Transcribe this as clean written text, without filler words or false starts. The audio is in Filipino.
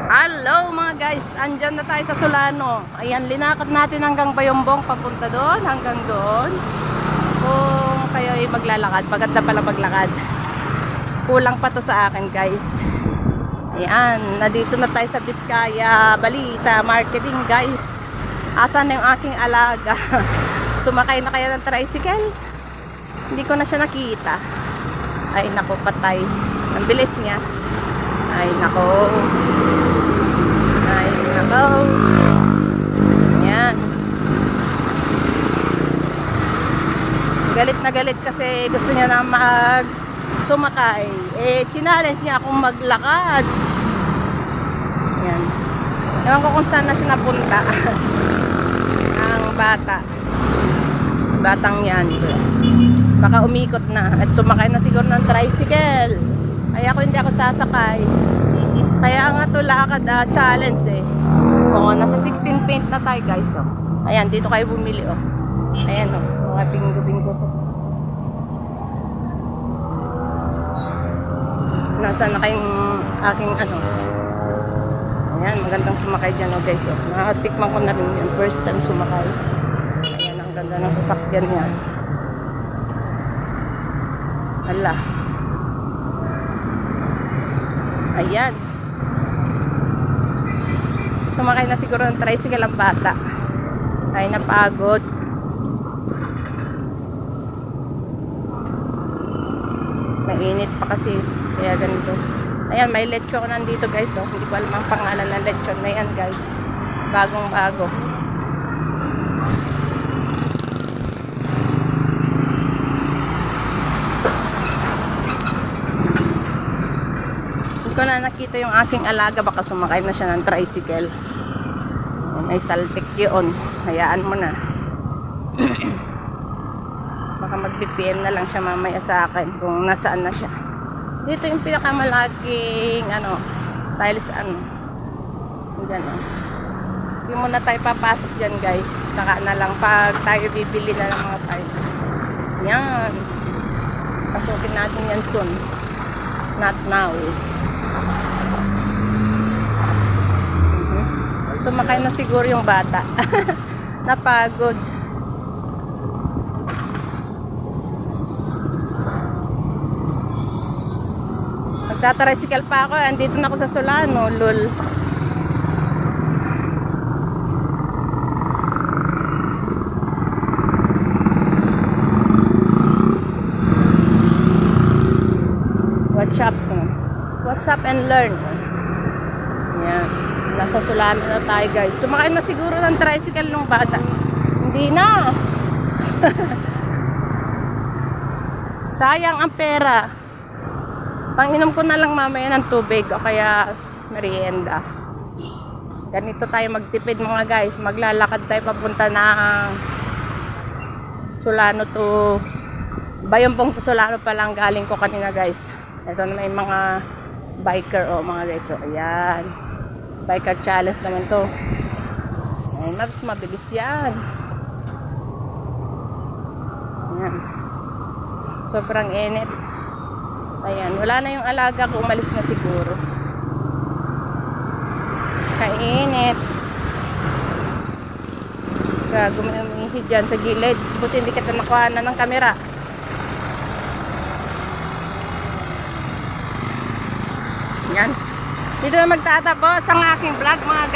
Hello mga guys, andyan na tayo sa Solano. Ayan, linakad natin hanggang Bayumbong, papunta doon, hanggang doon. Kung kayo ay maglalakad, maganda pala maglakad. Kulang pa to sa akin guys. Ayan, nandito na tayo sa Biskaya, Balita, Marketing guys. Asan na yung aking alaga? Sumakay na kaya ng tricycle? Hindi ko na siya nakita. Ay naku, patay. Ang bilis niya. Ay nako. Ay nako. Ayan. Galit na galit kasi gusto niya na sumakay. Challenge niya akong maglakad. Ayan. Ewan ko kung saan na siya napunta. Ang bata. Batang yan. Baka umikot na. At sumakay na siguro ng tricycle. Kaya hindi ako sasakay. Kaya nga to lakad challenge eh. Oo, nasa 16 paint na tayo guys. Oh. Ayan, dito kayo bumili oh. Ayan oh, mga bingo-bingo sa... Nasaan na kayong aking ano. Ayan, magandang sumakay dyan oh guys. Oh. Nakatikman ko na rin yun. First time sumakay. Ayan, ang ganda ng sasakyan niya. Hala. Ayan. Sumakay na siguro ng tricycle ang bata. Ay napagod. Mainit pa kasi. Kaya ganito. Ayan, may lechon nandito guys. Oh. Hindi ko alam ang pangalan ng lechon na yan guys. Bagong bago. Ko na nakita yung aking alaga, baka sumakay na siya ng tricycle. May saltik yun, hayaan mo na. Baka mag-BPM na lang siya mamaya sa akin kung nasaan na siya. Dito yung pinakamalaking ano, tiles ano, dyan oh. Hindi muna tayo papasok dyan guys, saka na lang pag tayo bibili na ng mga tiles. Yan, pasukin natin yan soon, not now. Sumakay na siguro yung bata. Napagod. Magtatricycle pa ako. Andito na ako sa Solano. Lol. Watch up. What's up and learn. Yan. Nasa Solano na tayo guys. Sumakay na siguro ng tricycle ng bata. Hindi na. Sayang ang pera. Panginom ko na lang mamaya ng tubig o kaya merienda. Ganito tayo magtipid mga guys. Maglalakad tayo papunta ng Solano to Bayumbong to Solano pa lang galing ko kanina guys. Ito na may mga biker o mga guys. So ayan. Biker challenge naman to. Ay, mabilis yan. Ayan. Sobrang init. Ayan, wala na yung alaga ko, umalis na siguro. Kainit. Gumihi dyan sa gilid. Buti hindi kita nakuha na ng kamera. Yan. Dito na magtatapos ang aking vlog mga